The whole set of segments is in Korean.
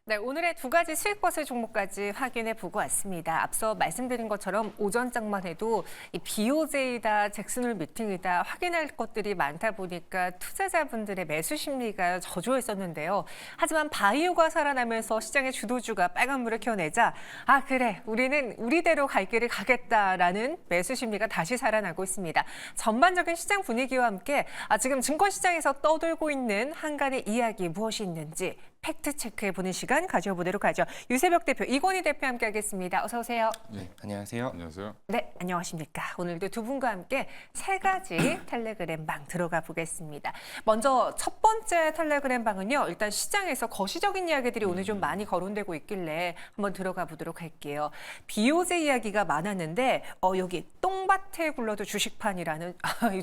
네, 오늘의 두 가지 수익버스 종목까지 확인해 보고 왔습니다. 앞서 말씀드린 것처럼 오전장만 해도 이 BOJ다, 잭슨홀 미팅이다 확인할 것들이 많다 보니까 투자자분들의 매수 심리가 저조했었는데요. 하지만 바이오가 살아나면서 시장의 주도주가 빨간불을 켜내자 아 그래 우리는 우리대로 갈 길을 가겠다라는 매수 심리가 다시 살아나고 있습니다. 전반적인 시장 분위기와 함께 지금 증권시장에서 떠돌고 있는 한간의 이야기 무엇이 있는지 팩트 체크해보는 시간 가져보도록 하죠. 유세벽 대표, 이건희 대표 함께하겠습니다. 어서 오세요. 네, 안녕하세요. 안녕하세요. 네, 안녕하십니까. 오늘도 두 분과 함께 세 가지 텔레그램 방 들어가 보겠습니다. 먼저 첫 번째 텔레그램 방은요. 일단 시장에서 거시적인 이야기들이 오늘 좀 많이 거론되고 있길래 한번 들어가 보도록 할게요. BOJ 이야기가 많았는데 여기 똥밭에 굴러도 주식판이라는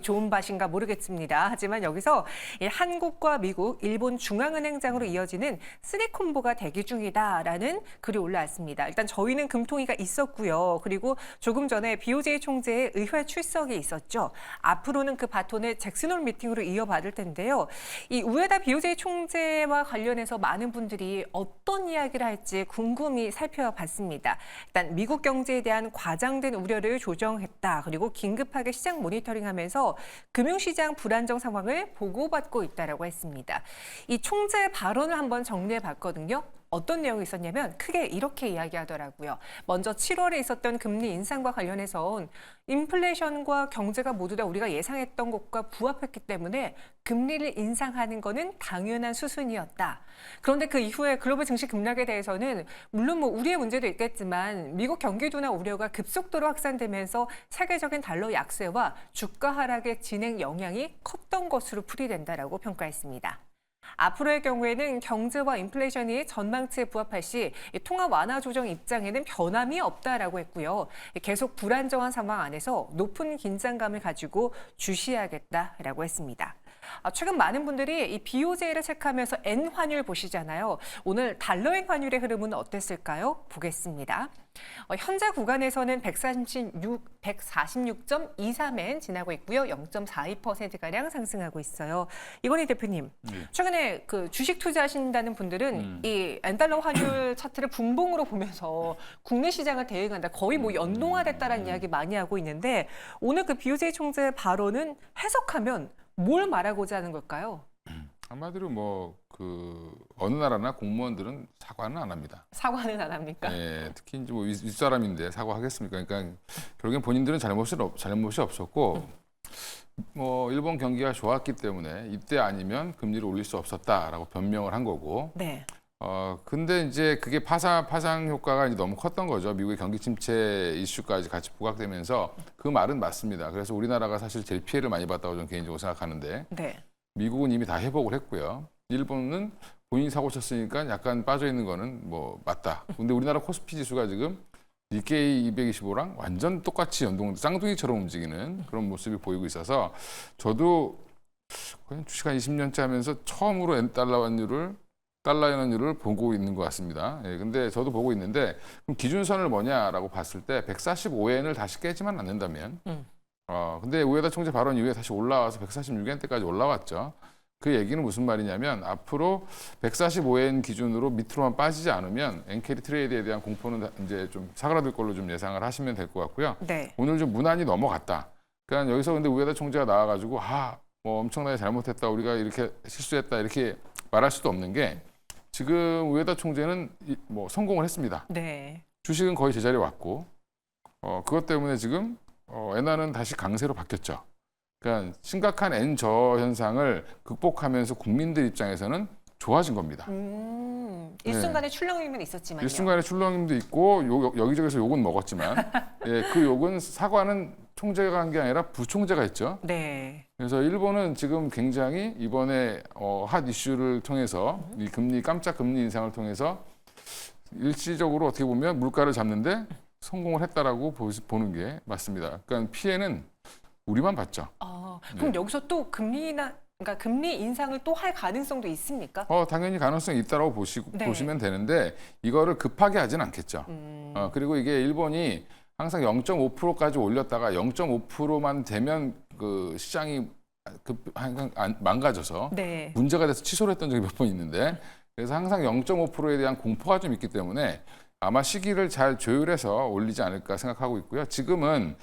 좋은 밭인가 모르겠습니다. 하지만 여기서 한국과 미국, 일본 중앙은행장으로 이어지는 쓰리콤보가 대기 중이다라는 글이 올라왔습니다. 일단 저희는 금통위가 있었고요. 그리고 조금 전에 BOJ 총재의 의회 출석이 있었죠. 앞으로는 그 바톤을 잭슨홀 미팅으로 이어받을 텐데요. 이 우에다 BOJ 총재와 관련해서 많은 분들이 어떤 이야기를 할지 궁금히 살펴봤습니다. 일단 미국 경제에 대한 과장된 우려를 조정했다. 그리고 긴급하게 시장 모니터링하면서 금융시장 불안정 상황을 보고받고 있다라고 했습니다. 이 총재 발언을 한번 정리해 봤거든요. 어떤 내용이 있었냐면 크게 이렇게 이야기하더라고요. 먼저 7월에 있었던 금리 인상과 관련해선 인플레이션과 경제가 모두 다 우리가 예상했던 것과 부합했기 때문에 금리를 인상하는 것은 당연한 수순이었다. 그런데 그 이후에 글로벌 증시 급락에 대해서는 물론 우리의 문제도 있겠지만 미국 경기도나 우려가 급속도로 확산되면서 세계적인 달러 약세와 주가 하락의 진행 영향이 컸던 것으로 풀이된다라고 평가했습니다. 앞으로의 경우에는 경제와 인플레이션이 전망치에 부합할 시 통화 완화 조정 입장에는 변함이 없다라고 했고요. 계속 불안정한 상황 안에서 높은 긴장감을 가지고 주시하겠다라고 했습니다. 최근 많은 분들이 이 BOJ를 체크하면서 N 환율 보시잖아요. 오늘 달러엔 환율의 흐름은 어땠을까요? 보겠습니다. 현재 구간에서는 146.23엔 지나고 있고요. 0.42%가량 상승하고 있어요. 이건희 대표님, 최근에 그 주식 투자하신다는 분들은 이 N달러 환율 차트를 분봉으로 보면서 국내 시장을 대응한다. 거의 연동화됐다라는 이야기 많이 하고 있는데 오늘 그 BOJ 총재 발언은 해석하면 뭘 말하고자 하는 걸까요? 한마디로 어느 나라나 공무원들은 사과는 안 합니다. 사과는 안 합니까? 네, 특히 이제 윗사람인데 사과하겠습니까? 그러니까 결국엔 본인들은 잘못이 없었고 일본 경기가 좋았기 때문에 이때 아니면 금리를 올릴 수 없었다라고 변명을 한 거고. 네. 근데 이제 그게 파장 효과가 이제 너무 컸던 거죠. 미국의 경기 침체 이슈까지 같이 부각되면서 그 말은 맞습니다. 그래서 우리나라가 사실 제일 피해를 많이 봤다고 저는 개인적으로 생각하는데 네. 미국은 미국은 이미 다 회복을 했고요. 일본은 본인이 사고 쳤으니까 약간 빠져 있는 거는 맞다. 근데 우리나라 코스피 지수가 지금 니케이 225랑 완전 똑같이 쌍둥이처럼 움직이는 그런 모습이 보이고 있어서 저도 거의 주식 한 20년째 하면서 처음으로 달러 환율을 보고 있는 것 같습니다. 예, 근데 저도 보고 있는데 그럼 기준선을 뭐냐라고 봤을 때 145엔을 다시 깨지만 않는다면 근데 우에다 총재 발언 이후에 다시 올라와서 146엔대까지 올라왔죠. 그 얘기는 무슨 말이냐면 앞으로 145엔 기준으로 밑으로만 빠지지 않으면 엔캐리 트레이드에 대한 공포는 이제 좀 사그라들 걸로 좀 예상을 하시면 될 것 같고요. 네. 오늘 좀 무난히 넘어갔다. 그러니까 여기서 근데 우에다 총재가 나와가지고 엄청나게 잘못했다. 우리가 이렇게 실수했다. 이렇게 말할 수도 없는 게 지금 우에다 총재는 성공을 했습니다. 네. 주식은 거의 제자리에 왔고 그것 때문에 지금 엔화는 다시 강세로 바뀌었죠. 그러니까 심각한 N저 현상을 극복하면서 국민들 입장에서는 좋아진 겁니다. 일순간에 출렁임은 있었지만요. 일순간에 출렁임도 있고 여기저기서 욕은 먹었지만 그 욕은 사과는 총재가 한 게 아니라 부총재가 했죠. 네. 그래서 일본은 지금 굉장히 이번에 핫 이슈를 통해서 이 깜짝 금리 인상을 통해서 일시적으로 어떻게 보면 물가를 잡는데 성공을 했다라고 보는 게 맞습니다. 그러니까 피해는 우리만 봤죠. 그럼 여기서 또 그러니까 금리 인상을 또 할 가능성도 있습니까? 당연히 가능성이 있다라고 보시면 되는데 이거를 급하게 하진 않겠죠. 그리고 이게 일본이 항상 0.5%까지 올렸다가 0.5%만 되면 그 시장이 항상 망가져서 네. 문제가 돼서 취소를 했던 적이 몇 번 있는데 그래서 항상 0.5%에 대한 공포가 좀 있기 때문에 아마 시기를 잘 조율해서 올리지 않을까 생각하고 있고요. 지금은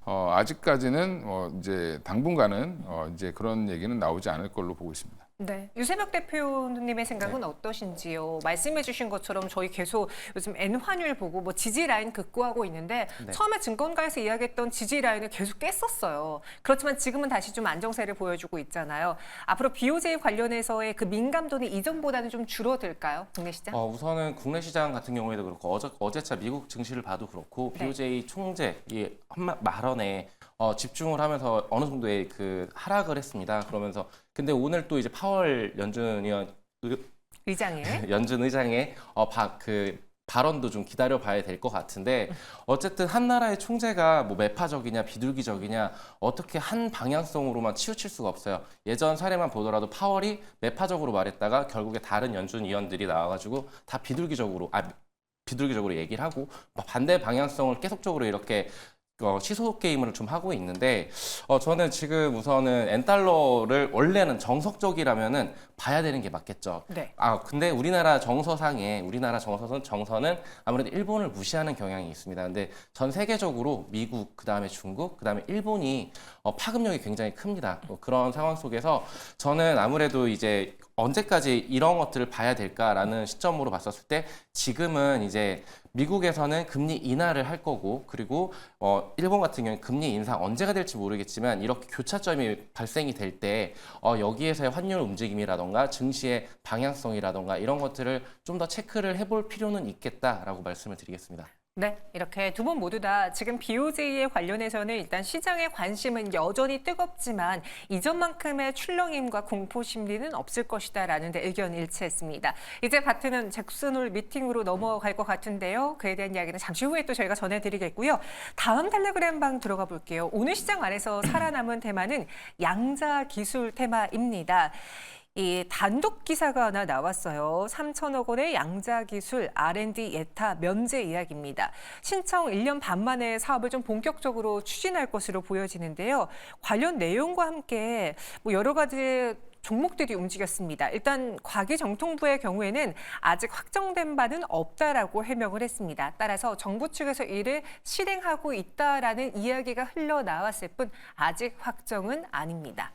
아직까지는 이제 당분간은 이제 그런 얘기는 나오지 않을 걸로 보고 있습니다. 네. 유세벽 대표님의 생각은 어떠신지요? 말씀해 주신 것처럼 저희 계속 요즘 엔화율 보고 뭐 지지 라인 극구하고 있는데 처음에 증권가에서 이야기했던 지지 라인을 계속 깼었어요. 그렇지만 지금은 다시 좀 안정세를 보여주고 있잖아요. 앞으로 BOJ 관련해서의 그 민감도는 이전보다는 좀 줄어들까요? 국내 시장? 우선은 국내 시장 같은 경우에도 그렇고 어제차 미국 증시를 봐도 그렇고 네. BOJ 총재 이 말언에 집중을 하면서 어느 정도의 그 하락을 했습니다. 그러면서 근데 오늘 또 이제 파월 연준 의장의 그 발언도 좀 기다려봐야 될 것 같은데 어쨌든 한 나라의 총재가 뭐 매파적이냐 비둘기적이냐 어떻게 한 방향성으로만 치우칠 수가 없어요. 예전 사례만 보더라도 파월이 매파적으로 말했다가 결국에 다른 연준 위원들이 나와가지고 다 비둘기적으로 얘기를 하고 반대 방향성을 계속적으로 이렇게 시소 게임을 좀 하고 있는데 저는 지금 우선은 엔달러를 원래는 정석적이라면은 봐야 되는 게 맞겠죠. 네. 근데 우리나라 정서는 아무래도 일본을 무시하는 경향이 있습니다. 근데 전 세계적으로 미국, 그다음에 중국, 그다음에 일본이 파급력이 굉장히 큽니다. 그런 상황 속에서 저는 아무래도 이제 언제까지 이런 것들을 봐야 될까라는 시점으로 봤었을 때 지금은 이제 미국에서는 금리 인하를 할 거고 그리고 일본 같은 경우는 금리 인상 언제가 될지 모르겠지만 이렇게 교차점이 발생이 될 때 여기에서의 환율 움직임이라던가 증시의 방향성이라던가 이런 것들을 좀 더 체크를 해볼 필요는 있겠다라고 말씀을 드리겠습니다. 네, 이렇게 두 분 모두 다 지금 BOJ에 관련해서는 일단 시장의 관심은 여전히 뜨겁지만 이전만큼의 출렁임과 공포 심리는 없을 것이다라는 데 의견 일치했습니다. 이제 바트는 잭슨홀 미팅으로 넘어갈 것 같은데요. 그에 대한 이야기는 잠시 후에 또 저희가 전해드리겠고요. 다음 텔레그램 방 들어가 볼게요. 오늘 시장 안에서 살아남은 테마는 양자 기술 테마입니다. 이 단독 기사가 하나 나왔어요. 3천억 원의 양자기술 R&D 예타 면제 이야기입니다. 신청 1년 반 만에 사업을 좀 본격적으로 추진할 것으로 보여지는데요. 관련 내용과 함께 뭐 여러 가지 종목들이 움직였습니다. 일단 과기정통부의 경우에는 아직 확정된 바는 없다라고 해명을 했습니다. 따라서 정부 측에서 이를 실행하고 있다라는 이야기가 흘러나왔을 뿐 아직 확정은 아닙니다.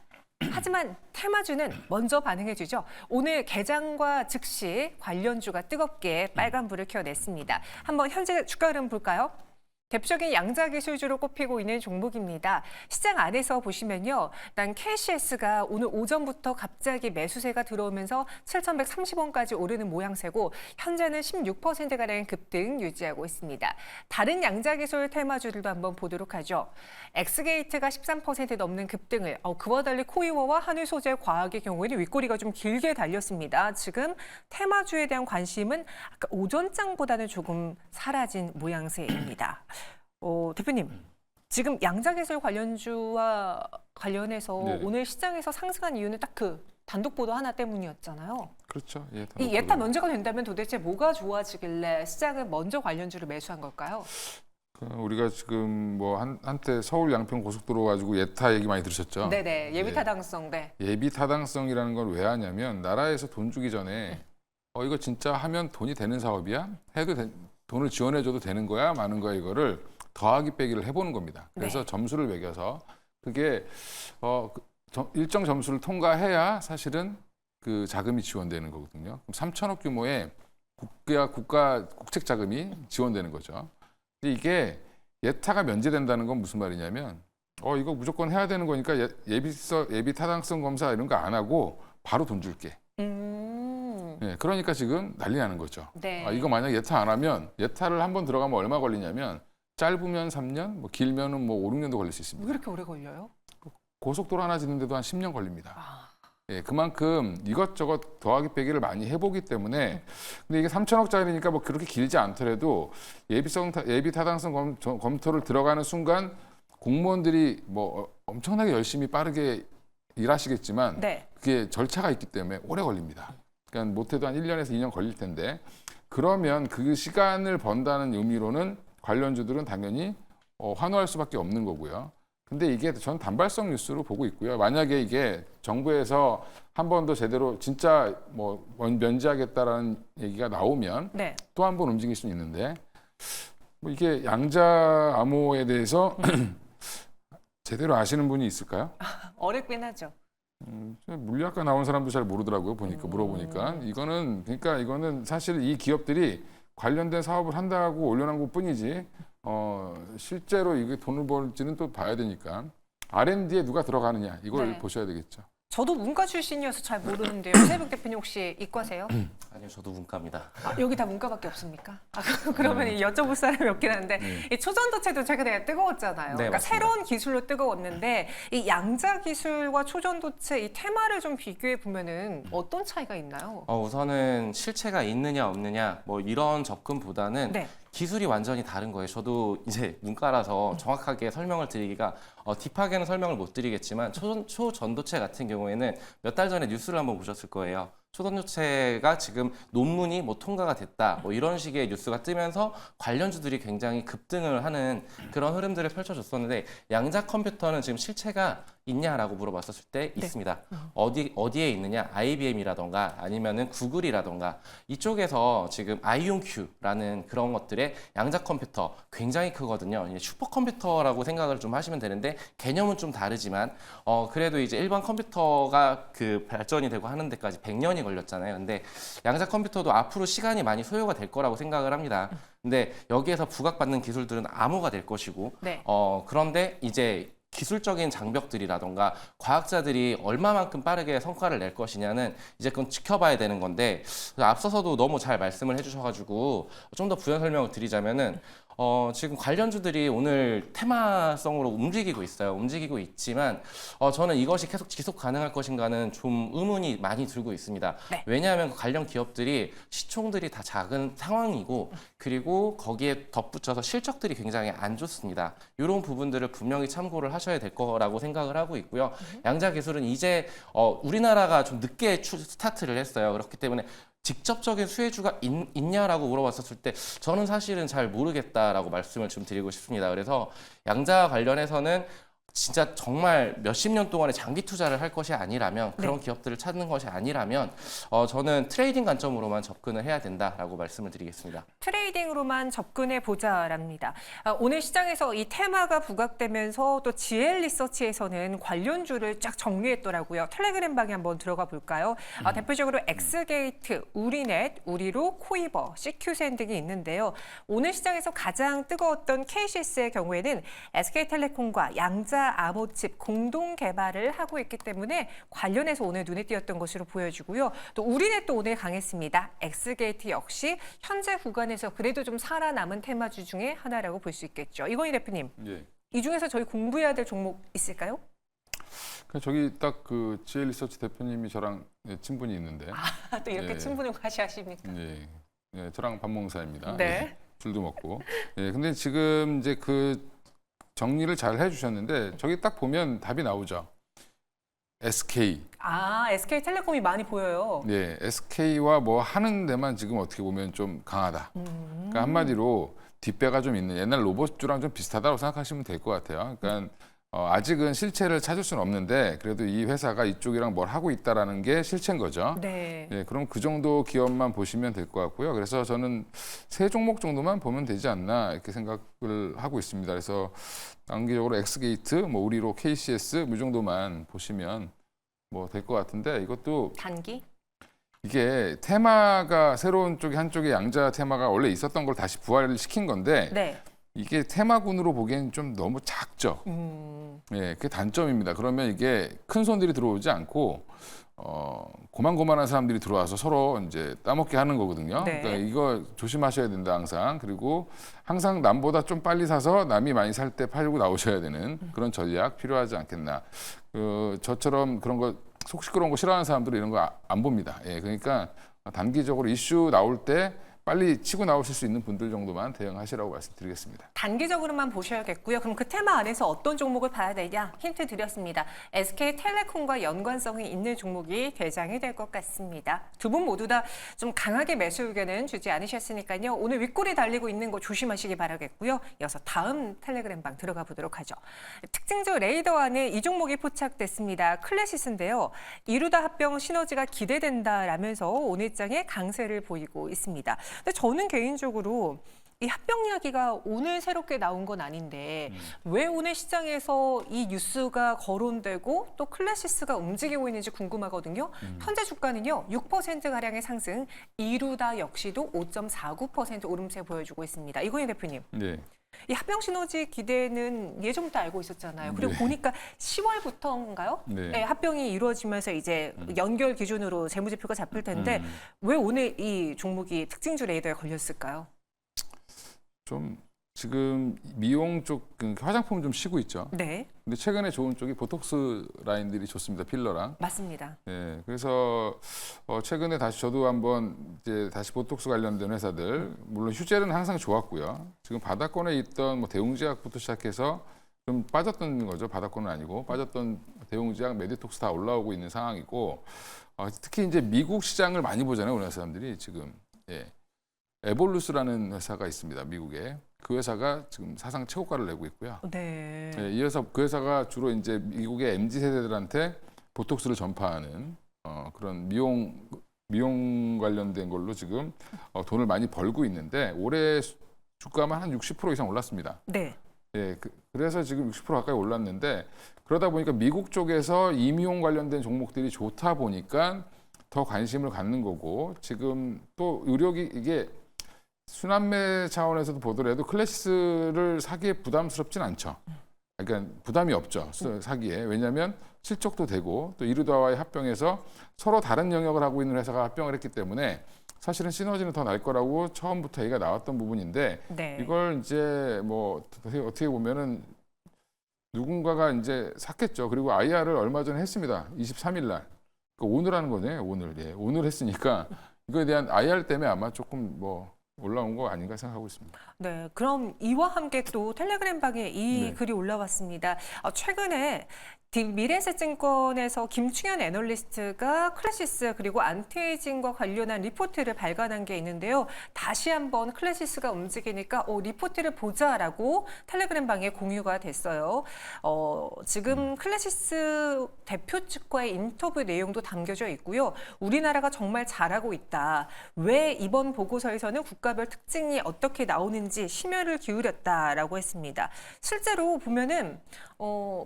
하지만 테마주는 먼저 반응해주죠. 오늘 개장과 즉시 관련주가 뜨겁게 빨간불을 켜냈습니다. 한번 현재 주가 흐름 볼까요? 대표적인 양자기술주로 꼽히고 있는 종목입니다. 시장 안에서 보시면요. 일단 KCS가 오늘 오전부터 갑자기 매수세가 들어오면서 7,130원까지 오르는 모양새고 현재는 16%가량 급등 유지하고 있습니다. 다른 양자기술 테마주들도 한번 보도록 하죠. 엑스게이트가 13% 넘는 급등을, 그와 달리 코이워와 한일소재과학의 경우에는 윗꼬리가 좀 길게 달렸습니다. 지금 테마주에 대한 관심은 아까 오전장보다는 조금 사라진 모양새입니다. 대표님, 지금 양자기술 관련주와 관련해서 네네. 오늘 시장에서 상승한 이유는 딱 그 단독 보도 하나 때문이었잖아요. 그렇죠. 이 예타 면제가 된다면 도대체 뭐가 좋아지길래 시장은 먼저 관련주를 매수한 걸까요? 우리가 지금 뭐 한때 서울 양평 고속도로 가지고 예타 얘기 많이 들으셨죠? 네네, 예비 타당성. 네. 예비 타당성이라는 걸 왜 하냐면 나라에서 돈 주기 전에 이거 진짜 하면 돈이 되는 사업이야? 돈을 지원해줘도 되는 거야? 마는 거야? 이거를 더하기 빼기를 해보는 겁니다. 그래서 점수를 매겨서 그게 일정 점수를 통과해야 사실은 그 자금이 지원되는 거거든요. 그럼 3천억 규모의 국책 자금이 지원되는 거죠. 근데 이게 예타가 면제된다는 건 무슨 말이냐면 이거 무조건 해야 되는 거니까 예비 타당성 검사 이런 거 안 하고 바로 돈 줄게. 네, 그러니까 지금 난리 나는 거죠. 네. 이거 만약 예타 안 하면 예타를 한번 들어가면 얼마 걸리냐면 짧으면 3년, 뭐 길면은 뭐 5, 6년도 걸릴 수 있습니다. 왜 이렇게 오래 걸려요? 고속도로 하나 짓는데도 한 10년 걸립니다. 아. 예, 그만큼 이것저것 더하기 빼기를 많이 해보기 때문에 근데 이게 3천억짜리니까 뭐 그렇게 길지 않더라도 예비 타당성 검토를 들어가는 순간 공무원들이 뭐 엄청나게 열심히 빠르게 일하시겠지만 네. 그게 절차가 있기 때문에 오래 걸립니다. 그러니까 못해도 한 1년에서 2년 걸릴 텐데 그러면 그 시간을 번다는 의미로는 관련주들은 당연히 환호할 수밖에 없는 거고요. 근데 이게 전 단발성 뉴스로 보고 있고요. 만약에 이게 정부에서 한 번 더 제대로 진짜 뭐 면제하겠다라는 얘기가 나오면 네. 또 한 번 움직일 수는 있는데 뭐 이게 양자 암호에 대해서 제대로 아시는 분이 있을까요? 어렵긴 하죠. 물리학과 나온 사람도 잘 모르더라고요. 보니까 물어보니까 이거는 사실 이 기업들이 관련된 사업을 한다고 올려놓은 것뿐이지 실제로 이게 돈을 벌지는 또 봐야 되니까 R&D에 누가 들어가느냐 이걸 네. 보셔야 되겠죠. 저도 문과 출신이어서 잘 모르는데요. 최혜복 대표님 혹시 이과세요? 아니요, 저도 문과입니다. 여기 다 문과밖에 없습니까? 그러면 여쭤볼 사람이 없긴 한데 이 초전도체도 최근에 뜨거웠잖아요. 네, 그러니까 맞습니다. 새로운 기술로 뜨거웠는데 이 양자 기술과 초전도체 이 테마를 좀 비교해 보면은 어떤 차이가 있나요? 우선은 실체가 있느냐 없느냐 뭐 이런 접근보다는 네. 기술이 완전히 다른 거예요. 저도 이제 문과라서 정확하게 설명을 드리기가 딥하게는 설명을 못 드리겠지만 초전도체 같은 경우에는 몇 달 전에 뉴스를 한번 보셨을 거예요. 초전도체가 지금 논문이 뭐 통과가 됐다 뭐 이런 식의 뉴스가 뜨면서 관련주들이 굉장히 급등을 하는 그런 흐름들을 펼쳐줬었는데 양자 컴퓨터는 지금 실체가 있냐라고 물어봤었을 때 있습니다. 어디에 있느냐? IBM이라던가 아니면은 구글이라던가 이쪽에서 지금 아이온큐라는 그런 것들의 양자 컴퓨터 굉장히 크거든요. 이제 슈퍼컴퓨터라고 생각을 좀 하시면 되는데 개념은 좀 다르지만 그래도 이제 일반 컴퓨터가 그 발전이 되고 하는 데까지 100년이 걸렸잖아요. 근데 양자 컴퓨터도 앞으로 시간이 많이 소요가 될 거라고 생각을 합니다. 근데 여기에서 부각받는 기술들은 암호가 될 것이고 네. 그런데 이제 기술적인 장벽들이라던가 과학자들이 얼마만큼 빠르게 성과를 낼 것이냐는 이제 그건 지켜봐야 되는 건데 앞서서도 너무 잘 말씀을 해주셔가지고 좀 더 부연 설명을 드리자면은 지금 관련주들이 오늘 테마성으로 움직이고 있어요. 움직이고 있지만 저는 이것이 계속 지속 가능할 것인가는 좀 의문이 많이 들고 있습니다. 네. 왜냐하면 그 관련 기업들이 시총들이 다 작은 상황이고 그리고 거기에 덧붙여서 실적들이 굉장히 안 좋습니다. 이런 부분들을 분명히 참고를 하셔야 될 거라고 생각을 하고 있고요. 양자 기술은 이제 우리나라가 좀 늦게 스타트를 했어요. 그렇기 때문에 직접적인 수혜주가 있냐라고 물어봤었을 때 저는 사실은 잘 모르겠다라고 말씀을 좀 드리고 싶습니다. 그래서 양자 관련해서는 진짜 정말 몇십 년 동안의 장기 투자를 할 것이 아니라면 그런 기업들을 찾는 것이 아니라면 저는 트레이딩 관점으로만 접근을 해야 된다라고 말씀을 드리겠습니다. 트레이딩으로만 접근해 보자랍니다. 오늘 시장에서 이 테마가 부각되면서 또 GL 리서치에서는 관련주를 쫙 정리했더라고요. 텔레그램 방에 한번 들어가 볼까요? 대표적으로 엑스게이트, 우리넷, 우리로, 코이버, CQ센 등이 있는데요. 오늘 시장에서 가장 뜨거웠던 KCS의 경우에는 SK텔레콤과 양자 암호칩 공동 개발을 하고 있기 때문에 관련해서 오늘 눈에 띄었던 것으로 보여지고요. 또 우리넷도 오늘 강했습니다. 엑스게이트 역시 현재 구간에서 그래도 좀 살아남은 테마주 중에 하나라고 볼 수 있겠죠. 이건희 대표님, 예. 이 중에서 저희 공부해야 될 종목 있을까요? 저기 딱 그 GL 리서치 대표님이 저랑 친분이 있는데 또 이렇게 예. 친분을 과시하십니까? 예, 저랑 밥먹는 사이입니다. 네. 예, 술도 먹고. 예, 근데 지금 이제 그 정리를 잘 해주셨는데 저기 딱 보면 답이 나오죠. SK. SK텔레콤이 많이 보여요. 네, SK와 뭐 하는 데만 지금 어떻게 보면 좀 강하다. 그러니까 한마디로 뒷배가 좀 있는 옛날 로봇주랑 좀 비슷하다고 생각하시면 될 것 같아요. 그러니까 아직은 실체를 찾을 수는 없는데 그래도 이 회사가 이쪽이랑 뭘 하고 있다라는 게 실체인 거죠. 네. 네, 그럼 그 정도 기업만 보시면 될 것 같고요. 그래서 저는 세 종목 정도만 보면 되지 않나 이렇게 생각을 하고 있습니다. 그래서 단기적으로 엑스게이트, 뭐 우리로 KCS 뭐 이 정도만 보시면 뭐 될 것 같은데 이것도 단기? 이게 테마가 새로운 쪽에 한쪽에 양자 테마가 원래 있었던 걸 다시 부활을 시킨 건데 네. 이게 테마군으로 보기엔 좀 너무 작죠. 예, 그게 단점입니다. 그러면 이게 큰 손들이 들어오지 않고 고만고만한 사람들이 들어와서 서로 이제 따먹게 하는 거거든요. 네. 그러니까 이거 조심하셔야 된다 항상. 그리고 항상 남보다 좀 빨리 사서 남이 많이 살 때 팔고 나오셔야 되는 그런 전략 필요하지 않겠나. 저처럼 그런 거 속 시끄러운 거 싫어하는 사람들은 이런 거 안 봅니다. 예, 그러니까 단기적으로 이슈 나올 때 빨리 치고 나오실 수 있는 분들 정도만 대응하시라고 말씀드리겠습니다. 단기적으로만 보셔야겠고요. 그럼 그 테마 안에서 어떤 종목을 봐야 되냐 힌트 드렸습니다. SK텔레콤과 연관성이 있는 종목이 대장이 될 것 같습니다. 두 분 모두 다 좀 강하게 매수 의견은 주지 않으셨으니까요. 오늘 윗골이 달리고 있는 거 조심하시기 바라겠고요. 이어서 다음 텔레그램 방 들어가 보도록 하죠. 특징주 레이더 안에 이 종목이 포착됐습니다. 클래시스인데요. 이루다 합병 시너지가 기대된다라면서 오늘장에 강세를 보이고 있습니다. 근데 저는 개인적으로 이 합병 이야기가 오늘 새롭게 나온 건 아닌데 왜 오늘 시장에서 이 뉴스가 거론되고 또 클래시스가 움직이고 있는지 궁금하거든요. 현재 주가는요 6%가량의 상승, 이루다 역시도 5.49% 오름세 보여주고 있습니다. 이건희 대표님. 네. 이 합병 시너지 기대는 예전부터 알고 있었잖아요. 그리고 네. 보니까 10월부터인가요? 네. 네, 합병이 이루어지면서 이제 연결 기준으로 재무제표가 잡힐 텐데 왜 오늘 이 종목이 특징주 레이더에 걸렸을까요? 좀 지금 미용 쪽 화장품 좀 쉬고 있죠. 네, 근데 최근에 좋은 쪽이 보톡스 라인들이 좋습니다. 필러랑. 맞습니다. 네, 그래서 최근에 다시 저도 한번 이제 다시 보톡스 관련된 회사들, 물론 휴젤은 항상 좋았고요. 지금 바닥권에 있던 뭐 대웅제약부터 시작해서 좀 빠졌던 거죠. 바닥권은 아니고 빠졌던 대웅제약, 메디톡스 다 올라오고 있는 상황이고, 특히 이제 미국 시장을 많이 보잖아요, 우리나라 사람들이 지금. 예. 에볼루스라는 회사가 있습니다, 미국에. 그 회사가 지금 사상 최고가를 내고 있고요. 네. 예, 이어서 그 회사가 주로 이제 미국의 MZ 세대들한테 보톡스를 전파하는 그런 미용 관련된 걸로 지금 돈을 많이 벌고 있는데 올해 주가만 한 60% 이상 올랐습니다. 네. 예, 그래서 지금 60% 가까이 올랐는데 그러다 보니까 미국 쪽에서 이미용 관련된 종목들이 좋다 보니까 더 관심을 갖는 거고 지금 또 의료기 이게 순환매 차원에서도 보더라도 클래시스를 사기에 부담스럽진 않죠. 그러니까 부담이 없죠. 사기에. 왜냐하면 실적도 되고 또 이루다와의 합병해서 서로 다른 영역을 하고 있는 회사가 합병을 했기 때문에 사실은 시너지는 더 날 거라고 처음부터 얘기가 나왔던 부분인데 네. 이걸 이제 뭐 어떻게 보면은 누군가가 이제 샀겠죠. 그리고 IR을 얼마 전에 했습니다. 23일 날. 그러니까 오늘 하는 거네요. 오늘. 예. 오늘 했으니까 이거에 대한 IR 때문에 아마 조금 뭐 올라온 거 아닌가 생각하고 있습니다. 네, 그럼 이와 함께 또 텔레그램 방에 이 네. 글이 올라왔습니다. 최근에 미래에셋증권에서 김충현 애널리스트가 클래시스 그리고 안티에이징과 관련한 리포트를 발간한 게 있는데요. 다시 한번 클래시스가 움직이니까 리포트를 보자라고 텔레그램 방에 공유가 됐어요. 지금 클래시스 대표 측과의 인터뷰 내용도 담겨져 있고요. 우리나라가 정말 잘하고 있다. 왜 이번 보고서에서는 국가별 특징이 어떻게 나오는지 심혈을 기울였다라고 했습니다. 실제로 보면은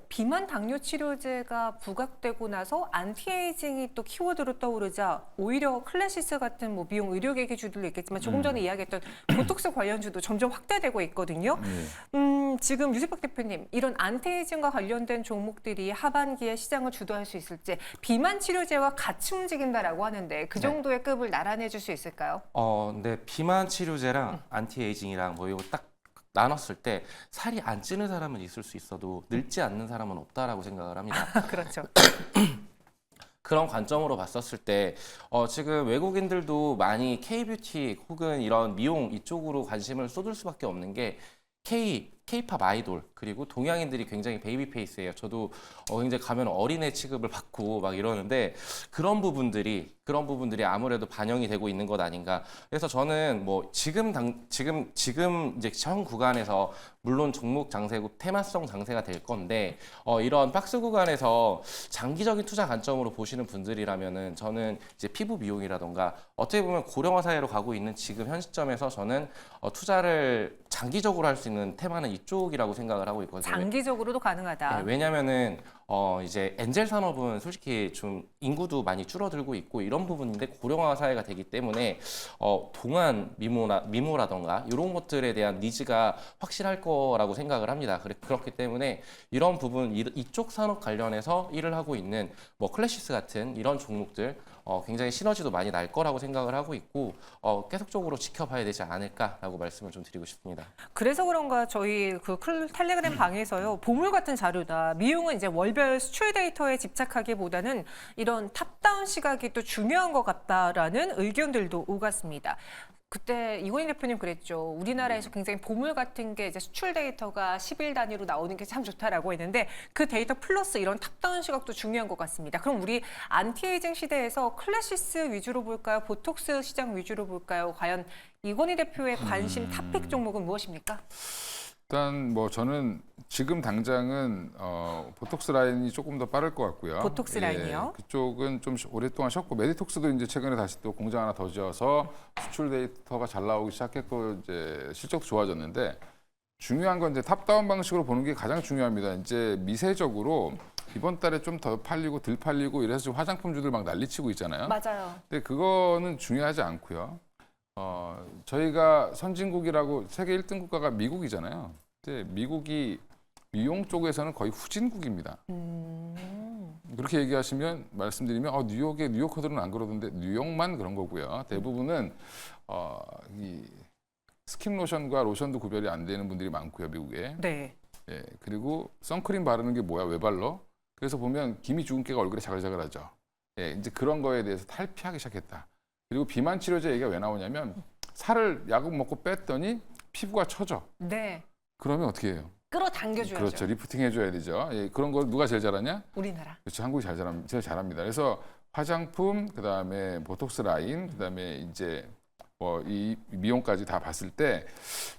비만 당뇨 치료제가 부각되고 나서 안티에이징이 또 키워드로 떠오르자 오히려 클래시스 같은 뭐 미용 의료계 기주들도 있겠지만 조금 전에 이야기했던 보톡스 관련주도 점점 확대되고 있거든요. 지금 유재석 대표님 이런 안티에이징과 관련된 종목들이 하반기에 시장을 주도할 수 있을지 비만 치료제와 같이 움직인다라고 하는데 그 정도의 급을 나란해 줄 수 있을까요? 네, 비만 치료제랑 안티에이징이랑 뭐 이거 딱 나눴을 때 살이 안 찌는 사람은 있을 수 있어도 늙지 않는 사람은 없다라고 생각을 합니다. 그렇죠. 그런 관점으로 봤었을 때 지금 외국인들도 많이 K-뷰티 혹은 이런 미용 이쪽으로 관심을 쏟을 수밖에 없는 게 K-팝 아이돌 그리고 동양인들이 굉장히 베이비 페이스예요. 저도 굉장히 가면 어린애 취급을 받고 막 이러는데 그런 부분들이 아무래도 반영이 되고 있는 것 아닌가. 그래서 저는 뭐 지금 이제 현 구간에서 물론 종목 장세고 테마성 장세가 될 건데 이런 박스 구간에서 장기적인 투자 관점으로 보시는 분들이라면은 저는 이제 피부 미용이라던가 어떻게 보면 고령화 사회로 가고 있는 지금 현 시점에서 저는 투자를 장기적으로 할 수 있는 테마는 이쪽이라고 생각을 하고 있거든요. 장기적으로도 가능하다. 네, 왜냐면은 이제 엔젤 산업은 솔직히 좀 인구도 많이 줄어들고 있고 이런 부분인데 고령화 사회가 되기 때문에 동안 미모라던가 이런 것들에 대한 니즈가 확실할 거라고 생각을 합니다. 그렇기 때문에 이런 부분 이쪽 산업 관련해서 일을 하고 있는 뭐 클래시스 같은 이런 종목들 굉장히 시너지도 많이 날 거라고 생각을 하고 있고 계속적으로 지켜봐야 되지 않을까라고 말씀을 좀 드리고 싶습니다. 그래서 그런가 저희 그 텔레그램 방에서요 보물 같은 자료다. 미용은 이제 월별 수출 데이터에 집착하기보다는 이런 탑다운 시각이 또 중요한 것 같다라는 의견들도 오갔습니다. 그때 이건희 대표님 그랬죠. 우리나라에서 굉장히 보물 같은 게 이제 수출 데이터가 10일 단위로 나오는 게 참 좋다라고 했는데 그 데이터 플러스 이런 탑다운 시각도 중요한 것 같습니다. 그럼 우리 안티에이징 시대에서 클래시스 위주로 볼까요? 보톡스 시장 위주로 볼까요? 과연 이건희 대표의 관심 탑픽 종목은 무엇입니까? 일단 뭐 저는 지금 당장은 보톡스 라인이 조금 더 빠를 것 같고요. 보톡스 라인이요? 그쪽은 좀 오랫동안 쉬었고 메디톡스도 이제 최근에 다시 또 공장 하나 더 지어서 수출 데이터가 잘 나오기 시작했고 이제 실적도 좋아졌는데 중요한 건 이제 탑다운 방식으로 보는 게 가장 중요합니다. 이제 미세적으로 이번 달에 좀 더 팔리고 덜 팔리고 이래서 지금 화장품주들 막 난리치고 있잖아요. 맞아요. 근데 그거는 중요하지 않고요. 저희가 선진국이라고 세계 1등 국가가 미국이잖아요. 근데 미국이 미용 쪽에서는 거의 후진국입니다. 그렇게 얘기하시면 말씀드리면 뉴욕의 뉴요커들은 안 그러던데 뉴욕만 그런 거고요. 대부분은 이 스킨 로션과 로션도 구별이 안 되는 분들이 많고요, 미국에. 네. 예, 그리고 선크림 바르는 게 뭐야? 왜 발라? 그래서 보면 기미 주근깨가 얼굴에 자글자글하죠. 예, 이제 그런 거에 대해서 탈피하기 시작했다. 그리고 비만 치료제 얘기가 왜 나오냐면 살을 약을 먹고 뺐더니 피부가 처져. 네. 그러면 어떻게 해요? 끌어당겨줘야죠. 그렇죠. 리프팅 해줘야 되죠. 예, 그런 거 누가 제일 잘하냐? 우리나라. 그렇죠. 한국이 제일 잘합니다. 그래서 화장품, 그다음에 보톡스 라인, 그다음에 이제 이 미용까지 다 봤을 때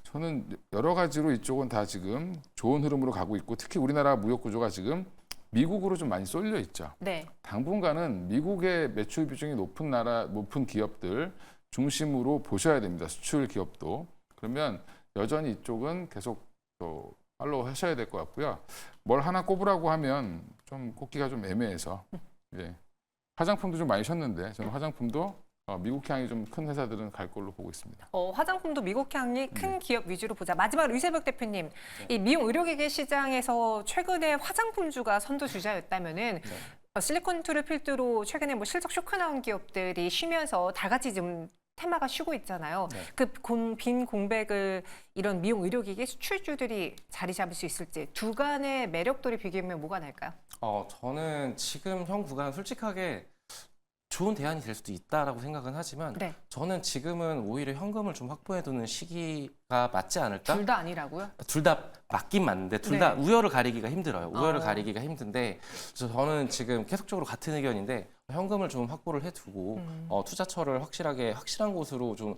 저는 여러 가지로 이쪽은 다 지금 좋은 흐름으로 가고 있고 특히 우리나라 무역 구조가 지금 미국으로 좀 많이 쏠려 있죠. 네. 당분간은 미국의 매출 비중이 높은 기업들 중심으로 보셔야 됩니다. 수출 기업도. 그러면 여전히 이쪽은 계속 또 팔로우 하셔야 될 것 같고요. 뭘 하나 꼽으라고 하면 좀 꼽기가 좀 애매해서. 예. 화장품도 좀 많이 쉬었는데 저는 화장품도 미국 향이 좀 큰 회사들은 갈 걸로 보고 있습니다. 화장품도 미국 향이 큰 기업 위주로 보자. 마지막으로 유세벽 대표님, 이 미용 의료기기 시장에서 최근에 화장품주가 선두주자였다면은 실리콘투를 필두로 최근에 뭐 실적 쇼크 나온 기업들이 쉬면서 다 같이 좀 테마가 쉬고 있잖아요. 네. 그 빈 공백을 이런 미용 의료기기 수출주들이 자리 잡을 수 있을지 두 간의 매력도를 비교하면 뭐가 날까요? 저는 지금 현 구간 솔직하게 좋은 대안이 될 수도 있다라고 생각은 하지만 네. 저는 지금은 오히려 현금을 좀 확보해두는 시기가 맞지 않을까? 둘 다 아니라고요? 둘 다 맞긴 맞는데 둘 네. 다 우열을 가리기가 힘들어요. 우열을 어. 가리기가 힘든데 그래서 저는 지금 계속적으로 같은 의견인데 현금을 좀 확보를 해두고 투자처를 확실한 곳으로 좀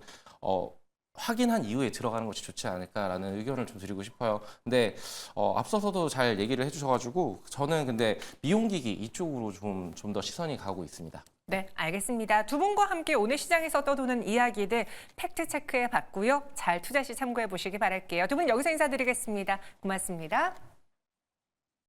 확인한 이후에 들어가는 것이 좋지 않을까라는 의견을 좀 드리고 싶어요. 근데 앞서서도 잘 얘기를 해주셔가지고 저는 근데 미용기기 이쪽으로 좀 더 시선이 가고 있습니다. 네, 알겠습니다. 두 분과 함께 오늘 시장에서 떠도는 이야기들 팩트 체크해 봤고요. 잘 투자 시 참고해 보시기 바랄게요. 두 분 여기서 인사드리겠습니다. 고맙습니다.